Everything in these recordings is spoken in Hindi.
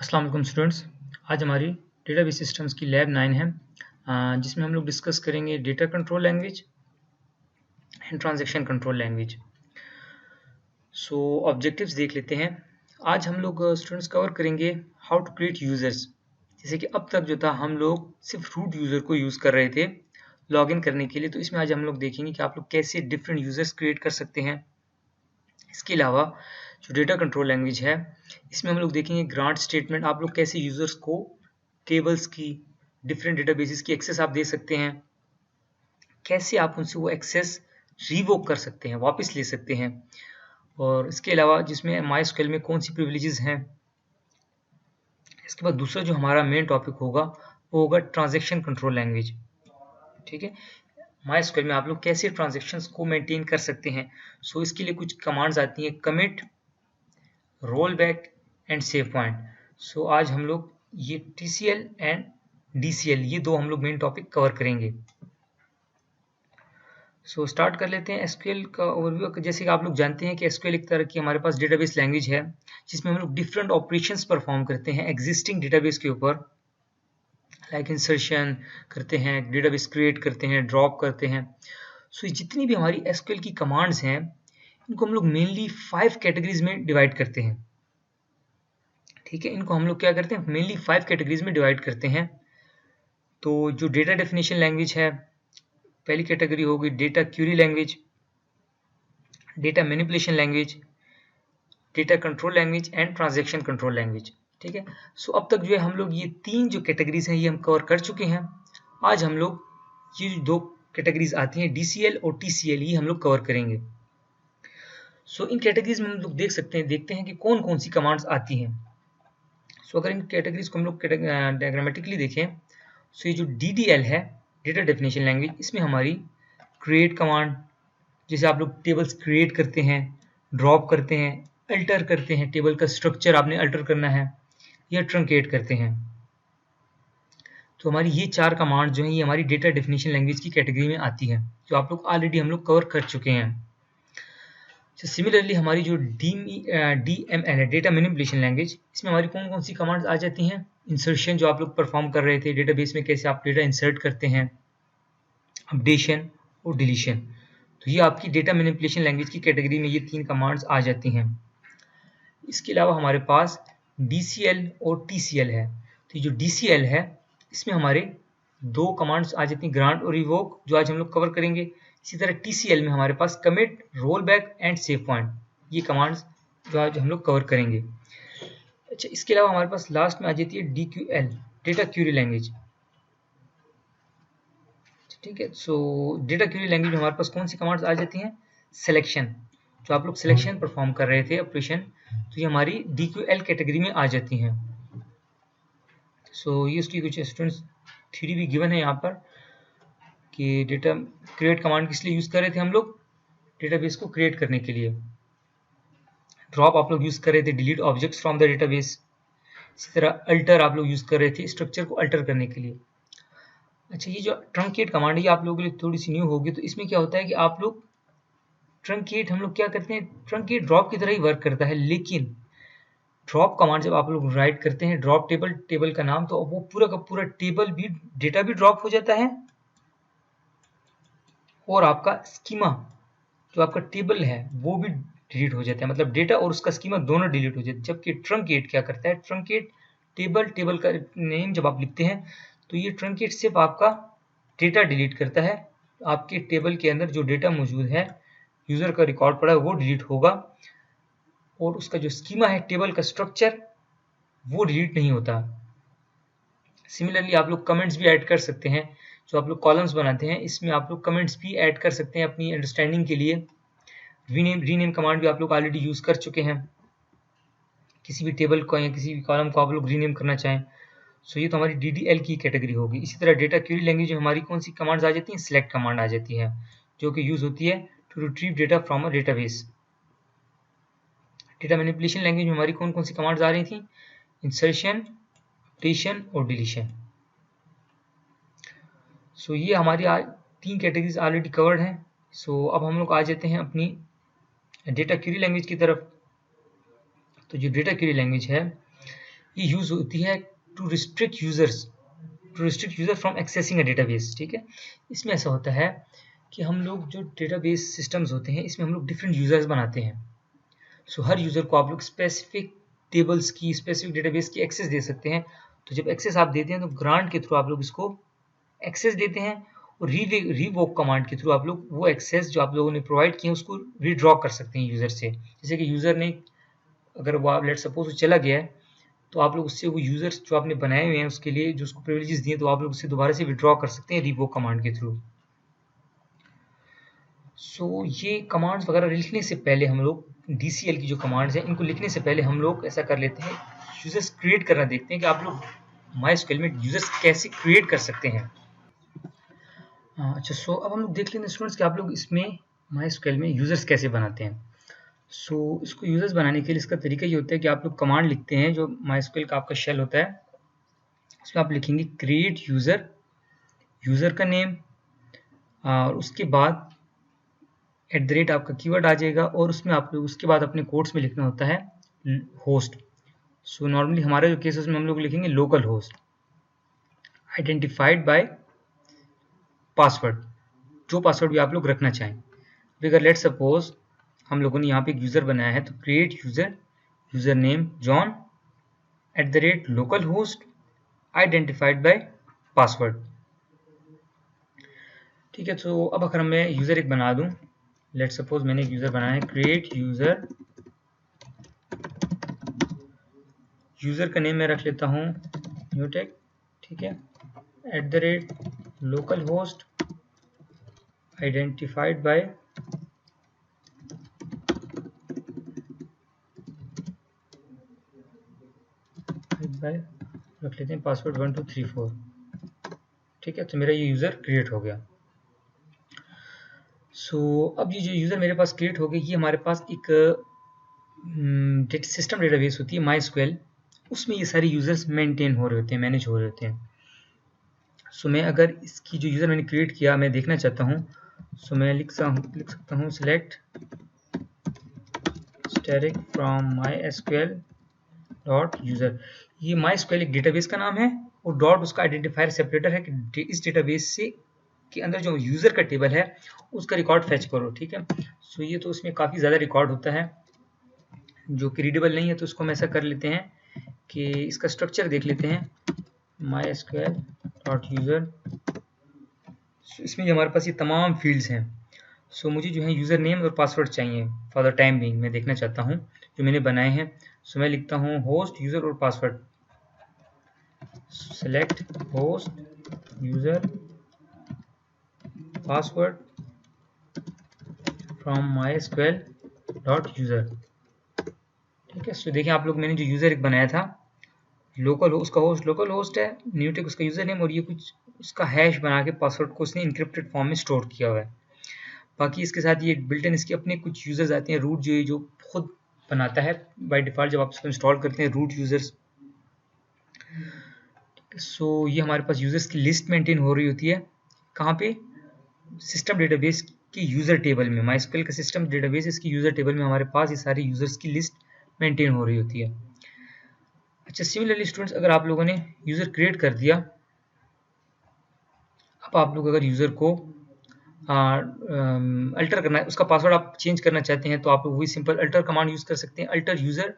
अस्सलाम वालेकुम स्टूडेंट्स। आज हमारी डेटाबेस सिस्टम्स की लैब 9 है, जिसमें हम लोग डिस्कस करेंगे data control language and transaction control language. So objectives देख लेते हैं। आज हम लोग स्टूडेंट्स कवर करेंगे हाउ टू क्रिएट यूजर्स। जैसे कि अब तक जो था हम लोग सिर्फ रूट यूज़र को यूज़ कर रहे थे लॉगिन करने के लिए, तो इसमें आज हम लोग देखेंगे कि आप लोग कैसे डिफरेंट यूजर्स क्रिएट कर सकते हैं। इसके अलावा जो डेटा कंट्रोल लैंग्वेज है, इसमें हम लोग देखेंगे ग्रांट स्टेटमेंट, आप लोग कैसे यूजर्स को टेबल्स की, डिफरेंट डेटाबेसेस की एक्सेस आप दे सकते हैं, कैसे आप उनसे वो एक्सेस रिवोक कर सकते हैं, वापस ले सकते हैं। और इसके अलावा जिसमें माइस्क्यूएल में कौन सी प्रिविलेजेस हैं। इसके बाद दूसरा जो हमारा मेन टॉपिक होगा वो होगा ट्रांजैक्शन कंट्रोल लैंग्वेज। ठीक है, माइस्क्यूएल में आप लोग कैसे ट्रांजैक्शंस को मेंटेन कर सकते हैं। सो इसके लिए कुछ कमांड्स आती हैं, commit, roll back and save point. So आज हम लोग ये TCL एंड DCL, ये दो हम लोग मेन टॉपिक कवर करेंगे। सो स्टार्ट कर लेते हैं एसक्यूएल का ओवरव्यू। जैसे कि आप लोग जानते हैं कि एसक्यूएल एक तरह की हमारे पास डेटाबेस लैंग्वेज है, जिसमें हम लोग डिफरेंट ऑपरेशंस परफॉर्म करते हैं एग्जिस्टिंग डेटाबेस के ऊपर, लाइक इंसर्शन करते हैं, डेटाबेस क्रिएट करते हैं, ड्रॉप करते हैं। सो ये जितनी भी हमारी एसक्यूएल की कमांड्स हैं, इनको हम लोग मेनली 5 कैटेगरीज में डिवाइड करते हैं। ठीक है, इनको हम लोग क्या करते हैं, मेनली 5 कैटेगरीज में डिवाइड करते हैं। तो जो डेटा डेफिनेशन लैंग्वेज है, पहली कैटेगरी होगी data Curie language, data manipulation language, data control language and transaction control language. ठीक है, सो अब तक जो है हम लोग ये तीन जो कैटेगरीज हैं ये हम कवर कर चुके हैं। आज हम लोग ये दो कैटेगरीज आती हैं DCL और TCL, ये हम लोग कवर करेंगे। सो इन कैटेगरीज में हम लोग देखते हैं कि कौन कौन सी कमांड्स आती हैं। सो अगर इन कैटेगरीज को हम लोग डायग्रामेटिकली देखें, सो ये जो DDL है, डेटा डेफिनेशन लैंग्वेज, इसमें हमारी क्रिएट कमांड, जैसे आप लोग टेबल्स क्रिएट करते हैं, ड्रॉप करते हैं, अल्टर करते हैं, टेबल का स्ट्रक्चर आपने अल्टर करना है, या ट्रंकेट करते हैं। तो हमारी ये 4 कमांड जो हैं ये हमारी डेटा डेफिनेशन लैंग्वेज की कैटेगरी में आती है, जो आप लोग ऑलरेडी हम लोग कवर कर चुके हैं। सिमिलरली हमारी जो DML है, डेटा मैनिपुलेशन लैंग्वेज, इसमें हमारी कौन कौन सी कमांड्स आ जाती हैं। इंसर्शन, जो आप लोग परफॉर्म कर रहे थे डेटाबेस में, कैसे आप डेटा इंसर्ट करते हैं, अपडेशन और डिलीशन। तो ये आपकी डेटा मैनिपुलेशन लैंग्वेज की कैटेगरी में ये 3 कमांड्स आ जाती हैं। इसके अलावा हमारे पास DCL और TCL है। तो जो DCL है, इसमें हमारे 2 कमांड्स आ जाती हैं, ग्रांट और रिवोक, जो आज हम लोग कवर करेंगे। इसी तरह TCL में हमारे पास commit, roll back and save point, ये कमांड्स जो आज हम लोग कवर करेंगे। अच्छा, इसके अलावा हमारे पास लास्ट में आ जाती है DQL, डेटा क्यूरी लैंग्वेज। ठीक है, सो डेटा क्यूरी लैंग्वेज में हमारे पास कौन सी कमांड्स आ जाती हैं, सिलेक्शन, जो आप लोग सिलेक्शन परफॉर्म कर रहे थे ऑपरेशन, तो ये हमारी DQL कैटेगरी में आ जाती हैं। सो ये उसकी कुछ स्टूडेंट्स थ्योरी भी गिवन है यहाँ पर, कि डेटा क्रिएट कमांड किस लिए यूज़ कर रहे थे हम लोग, डेटाबेस को क्रिएट करने के लिए। ड्रॉप आप लोग यूज़ कर रहे थे, delete objects from the database. इसी तरह अल्टर आप लोग यूज़ कर रहे थे, स्ट्रक्चर को अल्टर करने के लिए। अच्छा, ये जो ट्रंकेट कमांड है, ये आप लोगों के लिए थोड़ी सी न्यू होगी। तो इसमें क्या होता है कि आप लोग ट्रंकेट, हम लोग क्या करते हैं, ट्रंकेट ड्रॉप की तरह ही वर्क करता है, लेकिन ड्रॉप कमांड जब आप लोग राइट करते हैं, ड्रॉप टेबल, टेबल का नाम, तो वो पूरा का पूरा टेबल भी, डेटा भी ड्रॉप हो जाता है, और आपका स्कीमा, जो आपका टेबल है, वो भी डिलीट हो जाता है। मतलब डेटा और उसका स्कीमा दोनों डिलीट हो जाते हैं। जबकि ट्रंकेट क्या करता है, ट्रंकेट टेबल, टेबल का नेम जब आप लिखते हैं, तो ये ट्रंकेट सिर्फ आपका डेटा डिलीट करता है। आपके टेबल के अंदर जो डेटा मौजूद है, यूजर का रिकॉर्ड पड़ा है, वो डिलीट होगा, और उसका जो स्कीमा है, टेबल का स्ट्रक्चर, वो डिलीट नहीं होता। सिमिलरली आप लोग कमेंट्स भी ऐड कर सकते हैं, जो आप लोग कॉलम्स बनाते हैं, इसमें आप लोग कमेंट्स भी ऐड कर सकते हैं अपनी अंडरस्टैंडिंग के लिए। रीनेम कमांड भी आप लोग ऑलरेडी यूज़ कर चुके हैं, किसी भी टेबल को या किसी भी कॉलम को आप लोग रीनेम करना चाहें। सो ये तो हमारी DDL की कैटेगरी होगी। इसी तरह डेटा क्वेरी लैंग्वेज में हमारी कौन सी कमांड्स आ जाती हैं, सिलेक्ट कमांड आ जाती है, जो कि यूज़ होती है to retrieve data from a database. Data manipulation language में हमारी कौन कौन सी कमांड्स आ रही थी, इंसर्शन, अपडेशन और डिलीशन। सो ये हमारी आज 3 कैटेगरीज ऑलरेडी कवर्ड हैं। सो अब हम लोग आ जाते हैं अपनी डेटा क्वेरी लैंग्वेज की तरफ। तो जो डेटा क्वेरी लैंग्वेज है, ये यूज होती है to restrict user from accessing a database. ठीक है, इसमें ऐसा होता है कि हम लोग जो डेटाबेस सिस्टम्स होते हैं इसमें हम लोग डिफरेंट यूजर्स बनाते हैं। सो हर यूजर को आप लोग स्पेसिफिक टेबल्स की, स्पेसिफिक डेटाबेस की एक्सेस दे सकते हैं। तो जब एक्सेस आप देते हैं तो ग्रांट के थ्रू आप लोग इसको एक्सेस देते हैं, और रीवोक कमांड के थ्रू आप लोग वो एक्सेस जो आप लोगों ने प्रोवाइड किए उसको विड्रॉ कर सकते हैं यूजर से। जैसे कि यूजर ने, अगर वो आप लेट सपोज चला गया है, तो आप लोग उससे वो यूजर्स जो आपने बनाए हुए हैं उसके लिए जो उसको प्रिविलेजेस दिए, तो आप लोग उससे दोबारा से विड्रॉ कर सकते हैं रीवोक कमांड के थ्रू। सो ये कमांड्स वगैरह लिखने से पहले हम लोग DCL की जो कमांड्स हैं इनको लिखने से पहले हम लोग ऐसा कर लेते हैं, यूजर्स क्रिएट करना देखते हैं कि आप लोग MySQL में यूजर्स कैसे क्रिएट कर सकते हैं। अच्छा, सो अब हम लोग देख लेते हैं स्टूडेंट्स कि आप लोग इसमें MySQL में यूजर्स कैसे बनाते हैं। सो इसको यूजर्स बनाने के लिए इसका तरीका ये होता है कि आप लोग कमांड लिखते हैं, जो MySQL का आपका शेल होता है उसमें आप लिखेंगे क्रिएट यूजर का नेम, और उसके बाद @ आपका कीवर्ड आ जाएगा, और उसमें आप लोग उसके बाद अपने कोट्स में लिखना होता है होस्ट। सो नॉर्मली हमारा जो केस है उसमें हम लोग लिखेंगे local host identified by password, जो पासवर्ड भी आप लोग रखना चाहें। अगर लेट सपोज हम लोगों ने यहाँ पे एक यूजर बनाया है, तो create user name John @ local host identified by password. ठीक है, तो अब अगर मैं यूजर एक बना दूं, लेट सपोज मैंने एक यूजर बनाया है, क्रिएट यूजर का नेम मैं रख लेता हूं न्यूटेक। ठीक है, @ लोकल होस्ट आइडेंटिफाइड बाय रख लेते हैं पासवर्ड 1234। ठीक है, तो मेरा ये यूजर क्रिएट हो गया। सो अब ये जो यूजर मेरे पास क्रिएट हो गई, ये हमारे पास एक सिस्टम डेटाबेस होती है MySQL, उसमें ये सारे यूजर्स मेंटेन हो रहे होते हैं, मैनेज हो रहे होते हैं। सो मैं अगर इसकी जो यूजर मैंने क्रिएट किया मैं देखना चाहता हूँ, सो मैं लिख सकता हूँ select static from MySQL dot user. ये MySQL एक डेटाबेस का नाम है, और डॉट उसका आइडेंटिफायर सेपरेटर है कि इस डेटाबेस से के अंदर जो यूजर का टेबल है उसका रिकॉर्ड फेच करो। ठीक है, सो ये तो उसमें काफ़ी ज़्यादा रिकॉर्ड होता है जो कि रीडेबल नहीं है, तो उसको हम ऐसा कर लेते हैं कि इसका स्ट्रक्चर देख लेते हैं MySQL डॉट यूजर। इसमें जो हमारे पास ये तमाम फील्ड्स हैं, सो मुझे जो है यूज़र नेम और पासवर्ड चाहिए फॉर द टाइम बिंग, मैं देखना चाहता हूँ जो मैंने बनाए हैं। सो मैं लिखता हूँ होस्ट यूज़र और password, select host user password from MySQL dot user. ठीक है, सो देखिए आप लोग, मैंने जो यूज़र एक बनाया था लोकल, उसका होस्ट लोकल होस्ट है, न्यूटेक उसका यूज़र नेम, और ये कुछ उसका हैश बना के पासवर्ड को उसने इंक्रिप्टेड फॉर्म में स्टोर किया हुआ है। बाकी इसके साथ ये बिल्ट इन इसके अपने कुछ यूजर्स आते हैं, रूट जो खुद बनाता है बाय डिफ़ॉल्ट जब आप इसको इंस्टॉल करते हैं, रूट यूजर्स। सो ये हमारे पास यूजर्स की लिस्ट मेंटेन हो रही होती है, कहाँ पे, सिस्टम डेटाबेस की यूजर टेबल में। MySQL का सिस्टम डेटाबेस इसकी यूजर टेबल में हमारे पास ये सारे यूजर्स की लिस्ट मेंटेन हो रही होती है। अच्छा, सिमिलरली स्टूडेंट्स, अगर आप लोगों ने यूजर क्रिएट कर दिया, अब आप लोग अगर यूजर को अल्टर करना है, उसका पासवर्ड आप चेंज करना चाहते हैं, तो आप लोग वही सिंपल अल्टर कमांड यूज कर सकते हैं। अल्टर यूजर,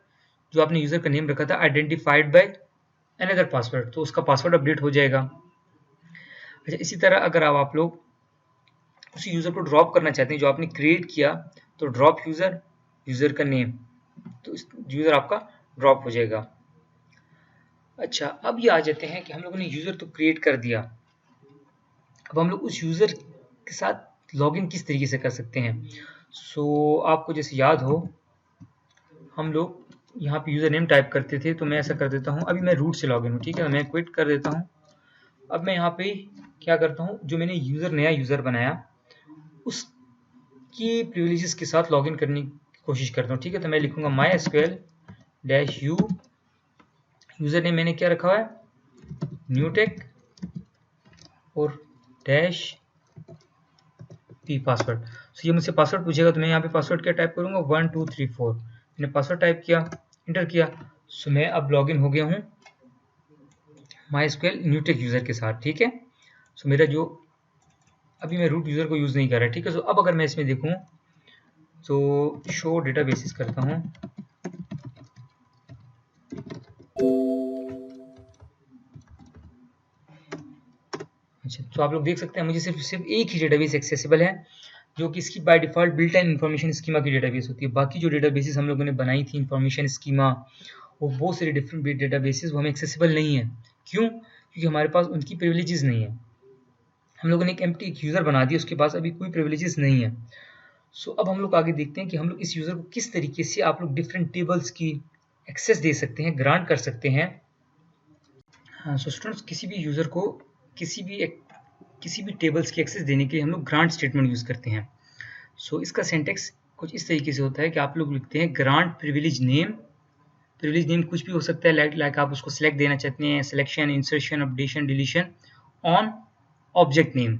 जो आपने यूजर का नेम रखा था, आइडेंटिफाइड बाय अनदर पासवर्ड, तो उसका पासवर्ड अपडेट हो जाएगा। अच्छा, इसी तरह अगर आप लोग उसी यूजर को ड्रॉप करना चाहते हैं जो आपने क्रिएट किया, तो ड्रॉप यूजर का नेम, तो यूजर आपका ड्रॉप हो जाएगा। अच्छा, अब ये आ जाते हैं कि हम लोगों ने यूजर तो क्रिएट कर दिया, अब हम लोग उस यूजर के साथ लॉगिन किस तरीके से कर सकते हैं। सो आपको जैसे याद हो, हम लोग यहाँ पे यूज़र नेम टाइप करते थे, तो मैं ऐसा कर देता हूँ, अभी मैं रूट से लॉगिन हूँ। ठीक है, मैं क्विट कर देता हूँ। अब मैं यहाँ पे क्या करता हूँ, जो मैंने नया यूज़र बनाया उसकी प्रिविलेजेस के साथ लॉगिन करने की कोशिश करता हूँ। ठीक है, तो मैं लिखूँगा MySQL -u, यूज़र नेम मैंने क्या रखा हुआ है, न्यूटेक, और -p पासवर्ड। सो ये मुझसे पासवर्ड पूछेगा, तो मैं यहाँ पे पासवर्ड क्या टाइप करूँगा, 1234। मैंने पासवर्ड टाइप किया, इंटर किया, सो मैं अब लॉगिन हो गया हूँ MySQL न्यूटेक यूज़र के साथ, ठीक है। सो मेरा जो अभी मैं रूट यूज़र को यूज़ नहीं कर रहा, ठीक है। सो अब अगर मैं इसमें देखूँ तो शो डेटाबेसेस करता हूँ। अच्छा, तो आप लोग देख सकते हैं मुझे सिर्फ एक ही डेटाबेस एक्सेसिबल है, जो कि इसकी by default built in information schema की डेटाबेस होती है। बाकी जो डेटाबेसेस हम लोगों ने बनाई थी इन्फॉर्मेशन स्कीमा, वो बहुत सारे डिफरेंट डेटाबेसेस वो हमें एक्सेसिबल नहीं है। क्यों? क्योंकि हमारे पास उनकी प्रिविलेजेस नहीं है। हम लोगों ने एक एम्प्टी यूज़र बना दिया, उसके पास अभी कोई प्रिविलेजेस नहीं है। सो अब हम लोग आगे देखते हैं कि हम लोग इस यूज़र को किस तरीके से आप लोग डिफरेंट टेबल्स की एक्सेस दे सकते हैं, ग्रांट कर सकते हैं। हाँ, सो स्टूडेंट्स, किसी भी यूज़र को किसी भी टेबल्स की एक्सेस देने के लिए हम लोग ग्रांट स्टेटमेंट यूज़ करते हैं। सो इसका सिंटैक्स कुछ इस तरीके से होता है कि आप लोग लिखते हैं grant privilege name. Privilege name कुछ भी हो सकता है, लाइक आप उसको सिलेक्ट देना चाहते हैं, selection, insertion, updation, deletion on object name.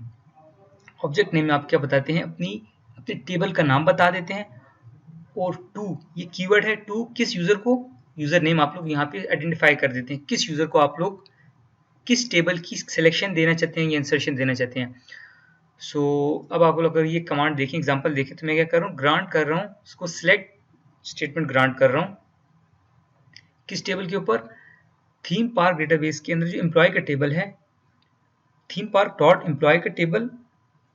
Object name में आप क्या बताते हैं, अपनी टेबल का नाम बता देते हैं। और टू, ये कीवर्ड है, टू किस यूज़र को, यूज़र नेम आप लोग यहाँ पे आइडेंटिफाई कर देते हैं, किस यूज़र को आप लोग किस टेबल की सिलेक्शन देना चाहते हैं या इंसर्शन देना चाहते हैं। सो अब आप लोग अगर ये कमांड देखें, एग्जांपल देखें, तो मैं क्या कर रहा हूँ, ग्रांट कर रहा हूँ, इसको सिलेक्ट स्टेटमेंट ग्रांट कर रहा हूँ किस टेबल के ऊपर, थीम पार्क डेटाबेस के अंदर जो एम्प्लॉय का टेबल है, थीम पार्क डॉट एम्प्लॉय का टेबल,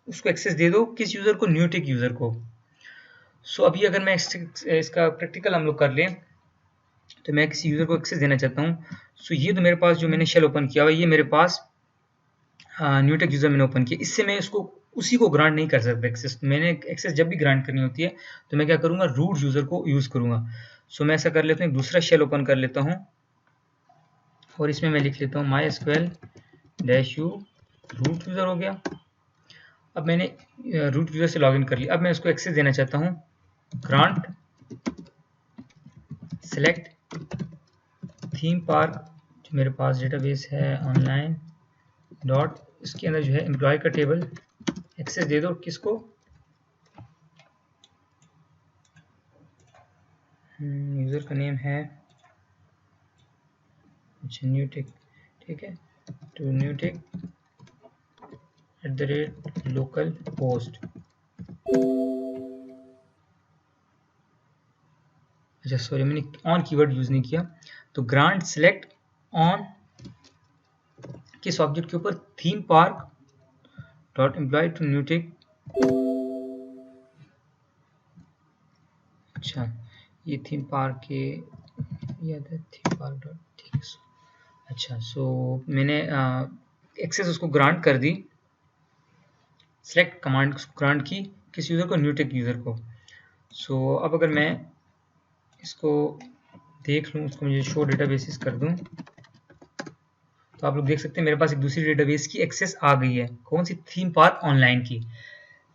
उसको एक्सेस दे दो किस यूज़र को, न्यूटेक यूज़र को। सो अभी अगर मैं इसका प्रैक्टिकल हम लोग कर लें, तो मैं किसी यूज़र को एक्सेस देना चाहता हूँ। सो ये तो मेरे पास जो मैंने शेल ओपन किया हुआ है, ये मेरे पास न्यूटेक यूज़र मैंने ओपन किया, इससे मैं इसको उसी को ग्रांट नहीं कर सकता एक्सेस। मैंने एक्सेस जब भी ग्रांट करनी होती है तो मैं क्या करूँगा, रूट यूज़र को यूज़ करूँगा। सो मैं ऐसा कर लेता हूँ, एक दूसरा शेल ओपन कर लेता हूँ और इसमें मैं लिख लेता हूँ MySQL -u रूट यूज़र हो गया। अब मैंने रूट यूज़र से लॉगिन कर लिया। अब मैं इसको एक्सेस देना चाहता हूँ, ग्रांट सेलेक्ट थीम पार्क, जो मेरे पास डेटाबेस है ऑनलाइन डॉट, इसके अंदर जो है एम्प्लॉय का टेबल, एक्सेस दे दो किसको, यूज़र का नेम है, अच्छा न्यूटेक, ठीक है, टू न्यूटेक @लोकल होस्ट। अच्छा सॉरी, मैंने ऑन कीवर्ड यूज़ नहीं किया। तो ग्रांट सेलेक्ट ऑन किस ऑब्जेक्ट के ऊपर, theme park dot employ to Newtech. अच्छा, ये थीम पार्क के याद है, थीम पार्क डॉट, ठीक है। अच्छा, सो मैंने एक्सेस उसको ग्रांट कर दी, सेलेक्ट कमांड ग्रांट की किस यूज़र को, न्यूटेक यूज़र को। सो अब अगर मैं इसको देख लूँ, उसको मुझे शो डेटाबेसेस कर दूँ, तो आप लोग देख सकते हैं मेरे पास एक दूसरी डेटाबेस की एक्सेस आ गई है। कौन सी, थीम पार्क ऑनलाइन की।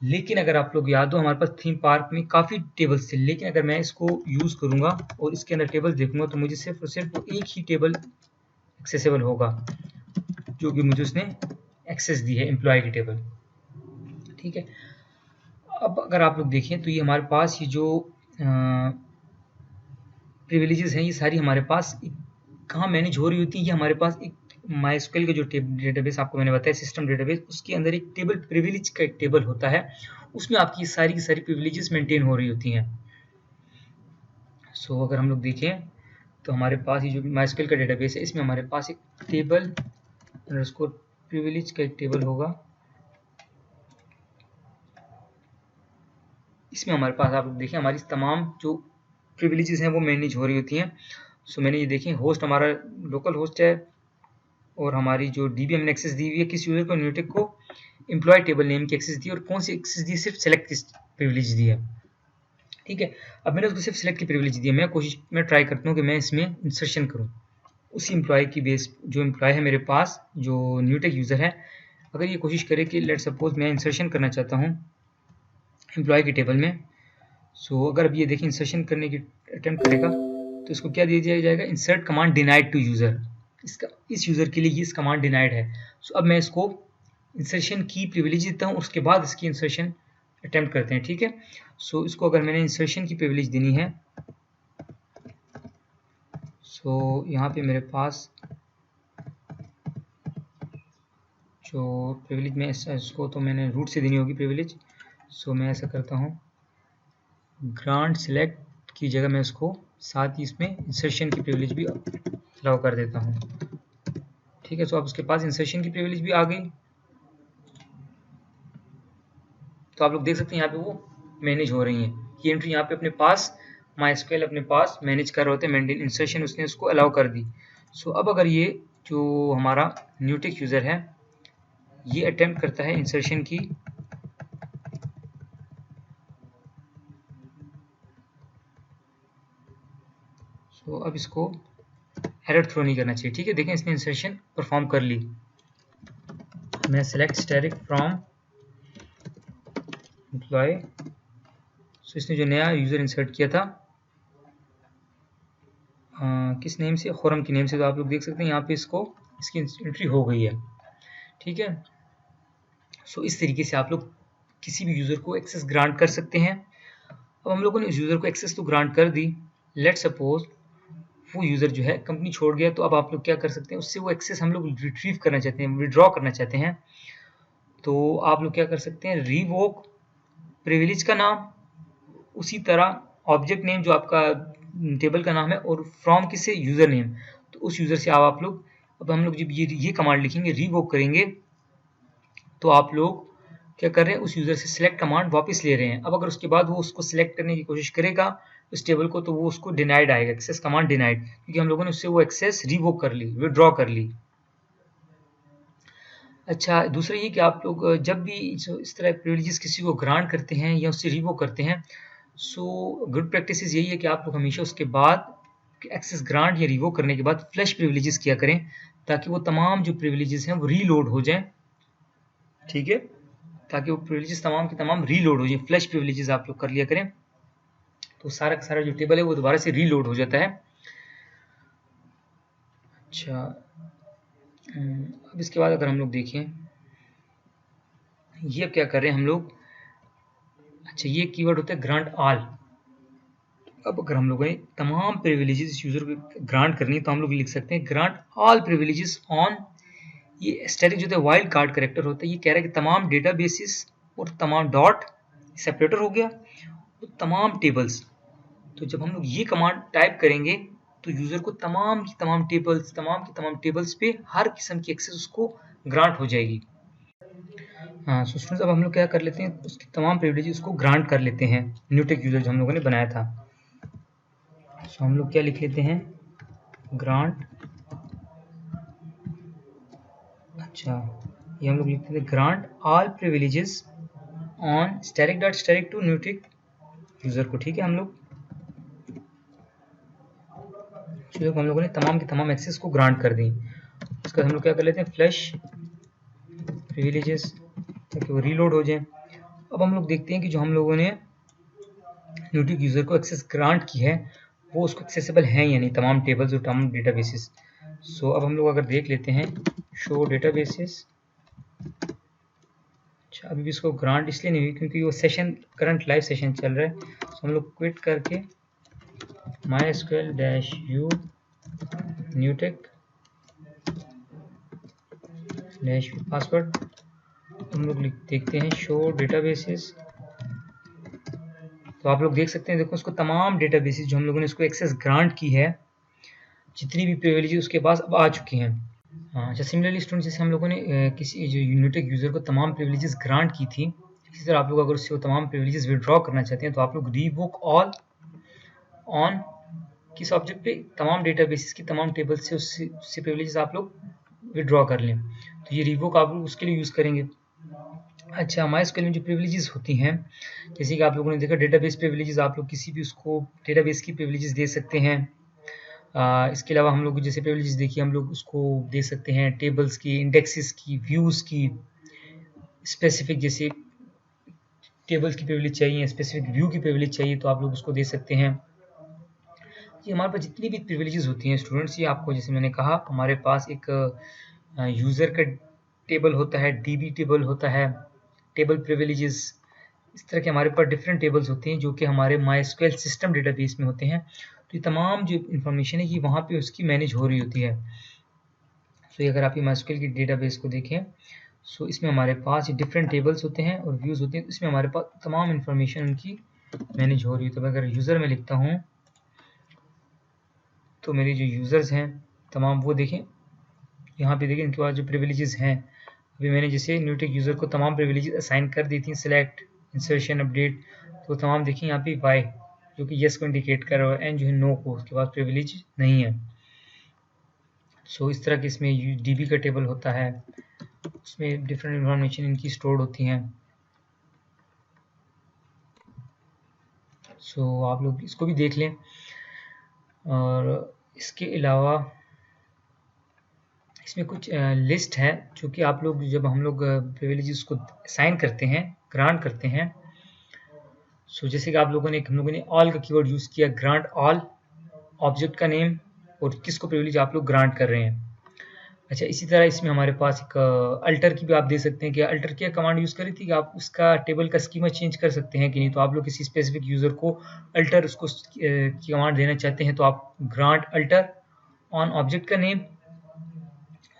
लेकिन अगर आप लोग याद हो, हमारे पास थीम पार्क में काफ़ी टेबल्स थे, लेकिन अगर मैं इसको यूज़ करूँगा और इसके अंदर टेबल देखूंगा तो मुझे सिर्फ और सिर्फ एक ही टेबल एक्सेसिबल होगा, जो कि मुझे उसने एक्सेस दी है, एम्प्लॉय की टेबल, ठीक है। अब अगर आप लोग देखें तो ये हमारे पास ये जो प्रिविलेजेस हैं, ये सारी हमारे पास कहाँ मैनेज हो रही होती है, ये हमारे पास एक MySQL का जो डेटाबेस आपको मैंने बताया, सिस्टम डेटाबेस, उसके अंदर एक टेबल प्रिविलेज का एक टेबल होता है, उसमें आपकी सारी की सारी प्रिविलेजेस मेंटेन हो रही होती हैं। सो अगर हम लोग देखें तो हमारे पास ये जो MySQL का डेटाबेस है, इसमें हमारे पास एक टेबल अंडरस्कोर प्रिविलेज का एक टेबल होगा। इसमें हमारे पास आप लोग देखें हमारी तमाम जो प्रिविलेजेस हैं वो मैनेज हो रही होती हैं। सो मैंने ये देखें, होस्ट हमारा लोकल होस्ट है और हमारी जो DB हमने एक्सेस दी हुई है किस यूज़र को, न्यूटेक को, एम्प्लॉय टेबल नेम की एक्सेस दी, और कौन सी एक्सेस दी, सिर्फ सेलेक्ट की प्रिविलेज दी है, ठीक है। अब मैंने उसको सिर्फ सेलेक्ट की प्रिविलेज दी है। मैं ट्राई करता हूँ कि मैं इसमें इंसर्शन करूँ उसी एम्प्लॉय की बेस, जो एम्प्लॉय है मेरे पास, जो न्यूटेक यूज़र है। अगर ये कोशिश करे कि लेट सपोज मैं इंसर्शन करना चाहता हूँ एम्प्लॉय की टेबल में, सो अगर अब ये देखिए इंसर्शन करने की अटेम्प्ट करेगा तो इसको क्या दे दिया जाएगा, insert command denied to user. इस यूज़र के लिए इस कमांड डिनाइड है। सो अब मैं इसको इंसर्शन की प्रिविलेज देता हूँ, उसके बाद इसकी इंसर्शन अटेम्प्ट करते हैं, ठीक है। सो इसको अगर मैंने इंसर्शन की प्रिविलेज देनी है, सो यहाँ पे मेरे पास जो प्रिविलेज में इसको तो मैंने रूट से देनी होगी प्रिविलेज। सो मैं ऐसा करता हूँ, ग्रांट सिलेक्ट की जगह मैं इसको साथ ही इसमें इंसर्शन की प्रिविलेज भी अलाउ कर देता हूँ। ठीक है, सो अब उसके पास इंसर्शन की प्रिविलेज भी आ गई। तो आप लोग देख सकते हैं यहाँ पे वो मैनेज हो रही हैं। ये एंट्री यहाँ पे अपने पास MySQL अपने पास मैनेज कर रहे होते हैं, मेंटेन इंसर्शन उसने उसको अलाउ कर दी। सो अब अगर ये जो हमारा न्यूटेक यूज़र है ये अटेम्प्ट करता है इंसर्शन की, सो अब इसको एरर थ्रो नहीं करना चाहिए। ठीक है, देखें इसने इंसर्शन परफॉर्म कर ली। मैं सेलेक्ट स्टैटिक फ्रॉम एम्प्लॉय, सो इसने जो नया यूज़र इंसर्ट किया था किस नेम से, खुरम की नेम से, तो आप लोग देख सकते हैं यहाँ पे इसको इसकी एंट्री हो गई है। ठीक है, सो इस तरीके से आप लोग किसी भी यूज़र को एक्सेस ग्रांट कर सकते हैं। अब हम लोगों ने उस यूज़र को एक्सेस तो ग्रांट कर दी, लेट सपोज वो यूज़र जो है कंपनी छोड़ गया, तो अब आप लोग क्या कर सकते हैं, उससे वो एक्सेस हम लोग रिट्रीव करना चाहते हैं, विड्रॉ करना चाहते हैं, तो आप लोग क्या कर सकते हैं, रिवोक प्रिविलेज का नाम, उसी तरह ऑब्जेक्ट नेम जो आपका टेबल का नाम है, और फ्रॉम किससे, यूज़र नेम, तो उस यूज़र से आप लोग, अब हम लोग जब ये कमांड लिखेंगे, रिवोक करेंगे, तो आप लोग क्या कर रहे हैं, उस यूज़र से सिलेक्ट कमांड वापस ले रहे हैं। अब अगर उसके बाद वो उसको सिलेक्ट करने की कोशिश करेगा उस टेबल को, तो वो उसको डिनाइड आएगा, एक्सेस कमांड डिनाइड, क्योंकि हम लोगों ने उससे वो एक्सेस रिवोक कर ली, विड्रॉ कर ली। अच्छा, दूसरा ये कि आप लोग जब भी इस तरह प्रिविलेजेस किसी को ग्रांट करते हैं या उससे रिवोक करते हैं, सो गुड प्रैक्टिस यही है कि आप लोग हमेशा उसके बाद एक्सेस ग्रांट या रिवोक करने के बाद फ्लैश प्रिविलेजेस किया करें, ताकि वो तमाम जो प्रिविलेजेस हैं वो रीलोड हो जाएं। ठीक है, ताकि वो प्रिविलेजेस तमाम के तमाम रीलोड हो जाए। फ्लैश प्रिविलेजेस आप लोग कर लिया करें, तो सारा का सारा जो टेबल है वो दोबारा से रीलोड हो जाता है। अच्छा, अब इसके बाद अगर हम लोग देखें, ये अब क्या कर रहे हैं हम लोग, अच्छा ये कीवर्ड होता है ग्रांट ऑल। अब अगर हम लोगों ने तमाम प्रिविलेजेस इस यूजर को ग्रांट करनी है, तो हम लोग लिख सकते हैं ग्रांट ऑल प्रिविलेजेस ऑन, ये स्टैटिक जो है वाइल्ड कार्ड कैरेक्टर होता है, ये कह रहा है कि तमाम डेटाबेसेस और तमाम डॉट सेपरेटर हो गया, तो तमाम टेबल्स। तो जब हम लोग ये कमांड टाइप करेंगे तो यूजर को तमाम की तमाम टेबल्स पे हर किस्म की एक्सेस उसको ग्रांट हो जाएगी। हाँ, सो स्टूडेंट्स अब हम लोग क्या कर लेते हैं, उसकी तमाम प्रिविलेजेस उसको ग्रांट कर लेते हैं, न्यूटेक यूजर जो हम लोगों ने बनाया था। सो हम लोग क्या लिख लेते हैं, ग्रांट, अच्छा ये हम लोग लिखते थे grant all privileges on static to Newtech user को। ठीक है, हम लोग हम लोगों ने तमाम के तमाम एक्सेस को ग्रांट कर दी। इसका हम लोग क्या कर लेते हैं, फ्लैश प्रिविलेजेस, ताकि वो रीलोड हो जाए। अब हम लोग देखते हैं कि जो हम लोगों ने न्यूटेक यूजर को एक्सेस ग्रांट की है वो उसको एक्सेसिबल है या नहीं, तमाम टेबल्स और तमाम डेटाबेसेस। सो अब हम लोग अगर देख लेते हैं शो डेटाबेसेस, अच्छा अभी भी इसको ग्रांट इसलिए नहीं हुई क्योंकि वो सेशन करंट लाइव सेशन चल रहा है। सो हम लोग क्विट करके MySQL-u न्यूटेक पासवर्ड हम लोग देखते हैं शो डेटाबेसेस, तो आप लोग देख सकते हैं, देखो उसको तमाम डेटाबेसेस जो हम लोगों ने इसको एक्सेस ग्रांट की है, जितनी भी प्रिविलेज उसके पास अब आ चुकी हैं। अच्छा, सिमिलरली स्टूडेंट्स जैसे हम लोगों ने किसी जो न्यूटेक यूज़र को तमाम प्रिविलेजेस ग्रांट की थी, इसी तरह आप लोग अगर उससे वो तमाम प्रिविलेजेस विड्रॉ करना चाहते हैं, तो आप लोग रिवोक ऑल ऑन किस ऑब्जेक्ट पे, तमाम डेटाबेसेस की तमाम टेबल से उससे प्रिविलेजेस आप लोग विड्रॉ कर लें, तो ये रिवोक आप लोग उसके लिए यूज़ करेंगे। अच्छा, MySQL में जो प्रिविलेजेस होती हैं, जैसे कि आप लोगों ने देखा डेटाबेस प्रिविलेजेस, आप लोग किसी भी उसको डेटाबेस की प्रिविलेजेस दे सकते हैं। इसके अलावा हम लोग जैसे प्रिविलेजेस देखिए, हम लोग उसको दे सकते हैं टेबल्स की, इंडेक्सेस की, व्यूज़ की, स्पेसिफिक जैसे टेबल्स की प्रिविलेज चाहिए, स्पेसिफिक व्यू की प्रिविलेज चाहिए, तो आप लोग उसको दे सकते हैं। ये हमारे पास जितनी भी प्रिविलेजेस होती हैं स्टूडेंट्स, ये आपको जैसे मैंने कहा हमारे पास एक यूज़र का टेबल होता है, DB टेबल होता है, टेबल प्रिविलेजेस, इस तरह के हमारे पास डिफरेंट टेबल्स होते हैं जो कि हमारे MySQL सिस्टम डेटाबेस में होते हैं। तो ये तमाम जो इन्फॉर्मेशन है ये वहाँ पे उसकी मैनेज हो रही होती है। सो अगर आप ये MySQL की डेटाबेस को देखें, सो इसमें हमारे पास डिफरेंट टेबल्स होते हैं और व्यूज़ होते हैं, तो इसमें हमारे पास तमाम इन्फॉर्मेशन उनकी मैनेज हो रही है। तो अगर यूज़र में लिखता हूँ तो मेरे जो यूज़र्स हैं तमाम वो देखें, यहाँ पे देखें इनके पास जो प्रिविलेजेस हैं, अभी मैंने जैसे न्यूटेक यूज़र को तमाम प्रिविलेजेस असाइन कर दी थी, सिलेक्ट, इंसर्शन, अपडेट, तो तमाम देखें यहाँ पे वाई जो कि येस को इंडिकेट कर रहा है, एंड जो है नो को, उसके पास प्रिविलेज नहीं है। सो इस तरह के इसमें DB का टेबल होता है, उसमें डिफरेंट इन्फॉर्मेशन इनकी स्टोर्ड होती हैं। सो आप लोग इसको भी देख लें। और इसके अलावा इसमें कुछ लिस्ट है जो कि आप लोग जब हम लोग प्रिविलेजेस को असाइन करते हैं, ग्रांट करते हैं, सो जैसे कि हम लोगों ने ऑल का कीवर्ड यूज़ किया, ग्रांट ऑल, ऑब्जेक्ट का नेम और किसको प्रिविलेज आप लोग ग्रांट कर रहे हैं। अच्छा, इसी तरह इसमें हमारे पास एक अल्टर की भी आप दे सकते हैं कि अल्टर क्या कमांड यूज़ करी थी कि आप उसका टेबल का स्कीमा चेंज कर सकते हैं कि नहीं। तो आप लोग किसी स्पेसिफिक यूज़र को अल्टर उसको की कमांड देना चाहते हैं तो आप ग्रांट अल्टर ऑन ऑब्जेक्ट का नेम